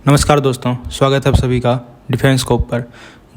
नमस्कार दोस्तों, स्वागत है आप सभी का डिफेंस स्कोप पर,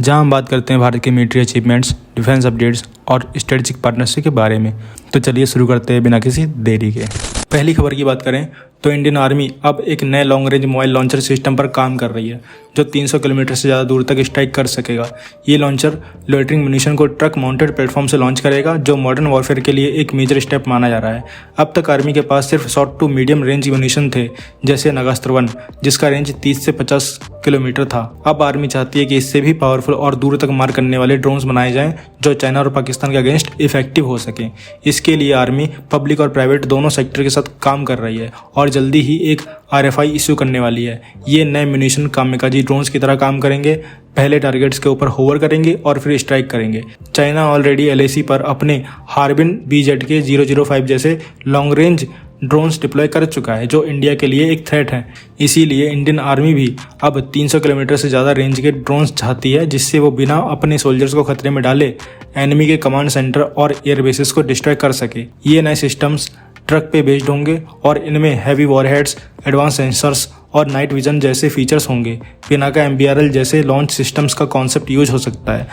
जहां हम बात करते हैं भारत के मिलिट्री अचीवमेंट्स, डिफेंस अपडेट्स और स्ट्रेटेजिक पार्टनरशिप के बारे में। तो चलिए शुरू करते हैं बिना किसी देरी के। पहली खबर की बात करें तो इंडियन आर्मी अब एक नए long range mobile launcher system पर काम कर रही है जो 300 किलोमीटर से ज़्यादा दूर तक स्ट्राइक कर सकेगा। ये लॉन्चर लोइटरिंग म्यूनिशन को ट्रक माउंटेड प्लेटफॉर्म से लॉन्च करेगा, जो मॉडर्न वॉरफेयर के लिए एक मेजर स्टेप माना जा रहा है। अब तक आर्मी के पास सिर्फ short to medium range munition थे, जैसे नागास्त्र 1, जिसका रेंज 30 से 50 किलोमीटर था। अब आर्मी चाहती है कि इससे भी पावरफुल और दूर तक मार करने वाले ड्रोन्स बनाए जाएं जो चाइना और पाकिस्तान के अगेंस्ट इफेक्टिव हो सकें। इसके लिए आर्मी पब्लिक और प्राइवेट दोनों सेक्टर के साथ काम कर रही है और जल्दी ही एक RFI इश्यू करने वाली है। ये नए म्यूनिशन कामिकाजी ड्रोन्स की तरह काम करेंगे, पहले टारगेट्स के ऊपर होवर करेंगे और फिर स्ट्राइक करेंगे। चाइना ऑलरेडी LAC पर अपने हार्बिन BZK 005 जैसे लॉन्ग रेंज ड्रोन्स डिप्लॉय कर चुका है, जो इंडिया के लिए एक थ्रेट है। इसीलिए इंडियन आर्मी भी अब 300 किलोमीटर से ज़्यादा रेंज के ड्रोन्स चाहती है, जिससे वो बिना अपने सोल्जर्स को खतरे में डाले एनिमी के कमांड सेंटर और एयर बेसिस को डिस्ट्रॉय कर सके। ये नए सिस्टम्स ट्रक पे बेस्ड होंगे और इनमें हैवी वॉरहेड्स, एडवांस सेंसर्स और नाइट विजन जैसे फीचर्स होंगे। पिनाका MBRL जैसे लॉन्च सिस्टम्स का कॉन्सेप्ट यूज हो सकता है,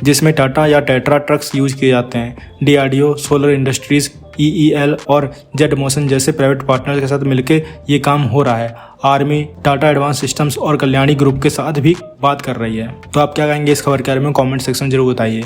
जिसमें टाटा या टेट्रा ट्रक्स यूज किए जाते हैं। DRDO, सोलर इंडस्ट्रीज, EEL और जेड मोशन जैसे प्राइवेट पार्टनर्स के साथ मिलकर ये काम हो रहा है। आर्मी टाटा एडवांस सिस्टम्स और कल्याणी ग्रुप के साथ भी बात कर रही है। तो आप क्या कहेंगे इस खबर के बारे में कमेंट सेक्शन में जरूर बताइए।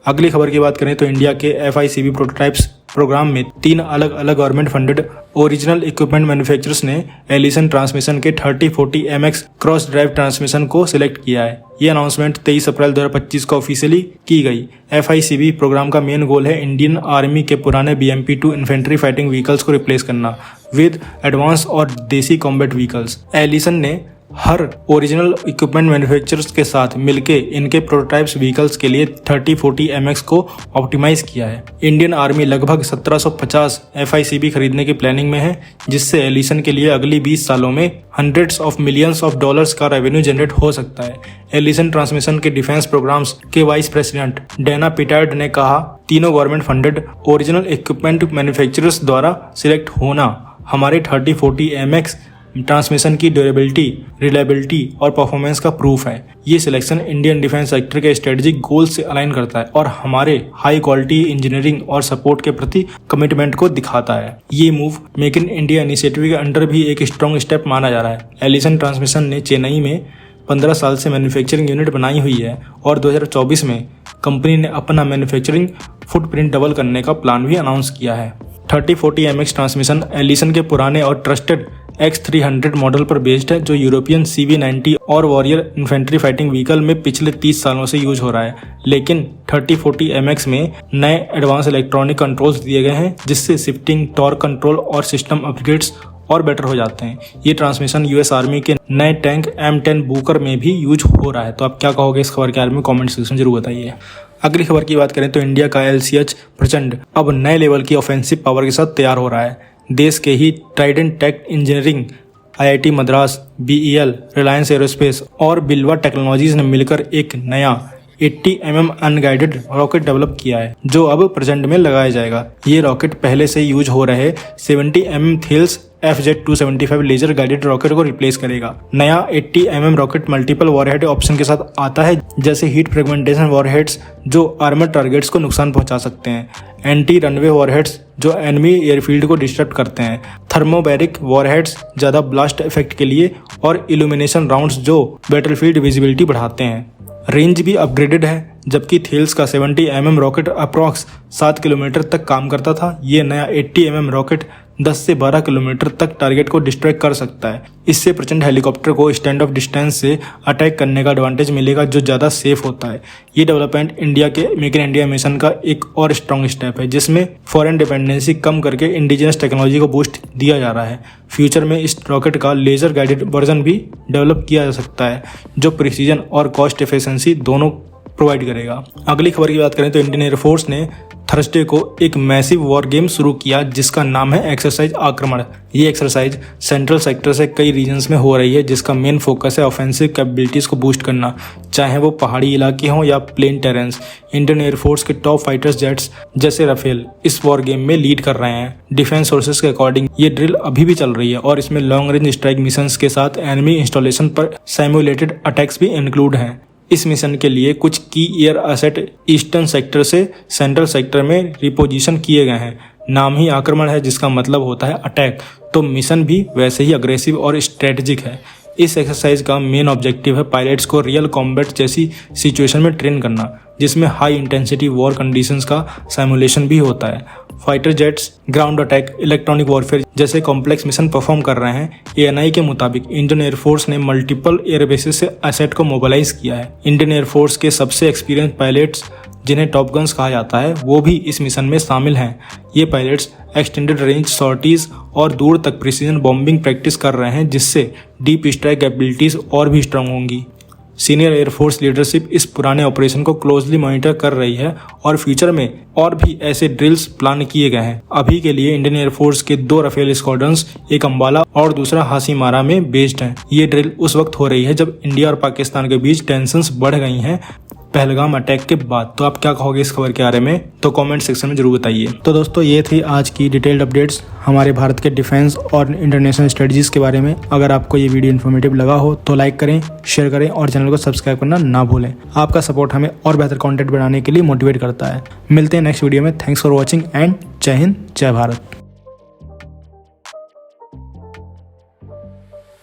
अगली खबर की बात करें तो इंडिया के FICB प्रोटोटाइप्स प्रोग्राम में 3 अलग अलग government funded original equipment manufacturers ने एलिसन ट्रांसमिशन के 3040 MX क्रॉस ड्राइव ट्रांसमिशन को सिलेक्ट किया है। ये अनाउंसमेंट 23 अप्रैल 2025 को ऑफिशियली की गई। FICB प्रोग्राम का मेन गोल है इंडियन आर्मी के पुराने BMP-2 इन्फेंट्री फाइटिंग व्हीकल्स को रिप्लेस करना विद एडवांस और देसी कॉम्बैट व्हीकल्स। एलिसन ने हर ओरिजिनल इक्विपमेंट मैन्युफैक्चरर्स के साथ मिलके इनके प्रोटोटाइप्स व्हीकल्स के लिए 3040 MX को ऑप्टिमाइज किया है। इंडियन आर्मी लगभग 1750 FICB खरीदने की प्लानिंग में है, जिससे एलिसन के लिए अगली 20 सालों में hundreds of millions of dollars का रेवेन्यू जनरेट हो सकता है। एलिसन ट्रांसमिशन के डिफेंस प्रोग्राम्स के वाइस प्रेसिडेंट डेना पिटार्ड ने कहा, तीनों government funded original equipment manufacturers द्वारा सिलेक्ट होना हमारे 3040 MX ट्रांसमिशन की ड्यूरेबिलिटी, रिलायबिलिटी और परफॉर्मेंस का प्रूफ है। ये सिलेक्शन इंडियन डिफेंस सेक्टर के स्ट्रेटेजिक गोल से अलाइन करता है और हमारे हाई क्वालिटी इंजीनियरिंग और सपोर्ट के प्रति कमिटमेंट को दिखाता है। ये move make in India initiative के अंडर भी एक स्ट्रॉन्ग स्टेप माना जा रहा है। एलिसन ट्रांसमिशन ने चेन्नई में 15 साल से मैन्युफैक्चरिंग यूनिट बनाई हुई है और 2024 में कंपनी ने अपना मैन्युफैक्चरिंग फुटप्रिंट डबल करने का प्लान भी अनाउंस किया है। 3040 MX ट्रांसमिशन एलिसन के पुराने और ट्रस्टेड X300 मॉडल पर बेस्ड है, जो यूरोपियन CV90 और वॉरियर इन्फेंट्री फाइटिंग व्हीकल में पिछले 30 सालों से यूज हो रहा है। लेकिन 3040 MX में नए एडवांस इलेक्ट्रॉनिक कंट्रोल्स दिए गए हैं, जिससे शिफ्टिंग, टॉर्क कंट्रोल और सिस्टम अपग्रेड्स और बेटर हो जाते हैं। ये ट्रांसमिशन US आर्मी के नए टैंक M10 बुकर में भी यूज हो रहा है। तो आप क्या कहोगे इस खबर के बारे में कमेंट सेक्शन में जरूर बताइए। अगली खबर की बात करें तो इंडिया का LCH प्रचंड अब नए लेवल की ऑफेंसिव पावर के साथ तैयार हो रहा है। देश के ही ट्राइडेंट टेक इंजीनियरिंग, IIT मद्रास, BEL, रिलायंस एरोस्पेस और बिल्वा टेक्नोलॉजीज ने मिलकर एक नया 80 mm अनगाइडेड रॉकेट डेवलप किया है, जो अब प्रचंड में लगाया जाएगा। ये रॉकेट पहले से यूज हो रहे 70 mm Thales FZ-275 laser guided rocket को रिप्लेस करेगा। नया 80 mm rocket multiple warhead option के साथ आता है, जैसे हीट फ्रेगमेंटेशन वॉरहेड्स जो आर्मर टारगेट्स को नुकसान पहुंचा सकते हैं, एंटी रनवे वॉरहेड्स जो एनिमी एयरफील्ड को डिस्टर्ब करते हैं, थर्मोबैरिक वॉरहेड्स ज़्यादा ब्लास्ट इफेक्ट के लिए और इल्यूमिनेशन राउंड्स जो बैटलफील्ड विजिबिलिटी बढ़ाते हैं। रेंज भी अपग्रेडेड है, जबकि थेल्स का 70 mm रॉकेट अप्रॉक्स 7 किलोमीटर तक काम करता था। ये नया 80 mm रॉकेट 10 से 12 किलोमीटर तक टारगेट को डिस्ट्रॉय कर सकता है। इससे प्रचंड हेलीकॉप्टर को स्टैंड ऑफ डिस्टेंस से अटैक करने का एडवांटेज मिलेगा, जो ज़्यादा सेफ होता है। ये डेवलपमेंट इंडिया के मेक इन इंडिया मिशन का एक और स्ट्रॉन्ग स्टेप है, जिसमें फॉरेन डिपेंडेंसी कम करके इंडिजिनस टेक्नोलॉजी को बूस्ट दिया जा रहा है। फ्यूचर में इस रॉकेट का लेजर गाइडेड वर्जन भी डेवलप किया जा सकता है, जो प्रिसीजन और कॉस्ट एफिशिएंसी दोनों प्रोवाइड करेगा। अगली खबर की बात करें तो इंडियन एयरफोर्स ने थर्सडे को एक मैसिव वॉर गेम शुरू किया, जिसका नाम है एक्सरसाइज आक्रमण। ये एक्सरसाइज सेंट्रल सेक्टर से कई रीजन्स में हो रही है, जिसका मेन फोकस है ऑफेंसिव कैपेबिलिटीज को बूस्ट करना। चाहे वो पहाड़ी इलाके हों या प्लेन टेरेंस। इंडियन एयरफोर्स के टॉप फाइटर्स जेट्स जैसे राफेल इस वॉर गेम में लीड कर रहे हैं। डिफेंस सोर्सेज के अकॉर्डिंग ये ड्रिल अभी भी चल रही है और इसमें लॉन्ग रेंज स्ट्राइक मिशंस के साथ एनिमी इंस्टॉलेशन पर सिमुलेटेड अटैक्स भी इंक्लूड हैं। इस मिशन के लिए कुछ की एयर असेट ईस्टर्न सेक्टर से सेंट्रल सेक्टर में रिपोजिशन किए गए हैं। नाम ही आक्रमण है जिसका मतलब होता है अटैक, तो मिशन भी वैसे ही अग्रेसिव और स्ट्रेटेजिक है। इस एक्सरसाइज का मेन ऑब्जेक्टिव है पायलट्स को रियल कॉम्बैट जैसी सिचुएशन में ट्रेन करना, जिसमें हाई इंटेंसिटी वॉर कंडीशंस का सिमुलेशन भी होता है। Fighter jets ground attack, electronic warfare जैसे कॉम्प्लेक्स मिशन परफॉर्म कर रहे हैं। ANI के मुताबिक इंडियन एयरफोर्स ने मल्टीपल एयरबेसेस से एसेट को मोबिलाइज किया है। इंडियन एयरफोर्स के सबसे एक्सपीरियंस पायलट्स जिन्हें टॉप गन्स कहा जाता है वो भी इस मिशन में शामिल हैं। ये पायलट्स एक्सटेंडेड रेंज सॉर्टीज और दूर तक प्रिसीजन बॉम्बिंग प्रैक्टिस कर रहे हैं, जिससे डीप स्ट्राइक एबिलिटीज और भी स्ट्रांग होंगी। सीनियर एयरफोर्स लीडरशिप इस पुराने ऑपरेशन को क्लोजली मॉनिटर कर रही है और फ्यूचर में और भी ऐसे ड्रिल्स प्लान किए गए हैं। अभी के लिए इंडियन एयरफोर्स के 2 राफेल स्क्वाड्रंस, एक अंबाला और दूसरा हासीमारा में बेस्ड हैं। ये ड्रिल उस वक्त हो रही है जब इंडिया और पाकिस्तान के बीच टेंशंस बढ़ गई हैं पहलगाम अटैक के बाद। तो आप क्या कहोगे इस खबर के बारे में, तो कमेंट सेक्शन में जरूर बताइए। तो दोस्तों ये थी आज की डिटेल्ड अपडेट्स हमारे भारत के डिफेंस और इंटरनेशनल स्ट्रेटजीज के बारे में। अगर आपको ये वीडियो इन्फॉर्मेटिव लगा हो तो लाइक करें, शेयर करें और चैनल को सब्सक्राइब करना ना भूलें। आपका सपोर्ट हमें और बेहतर कंटेंट बनाने के लिए मोटिवेट करता है। मिलते हैं नेक्स्ट वीडियो में। थैंक्स फॉर वॉचिंग एंड जय हिंद, जय भारत।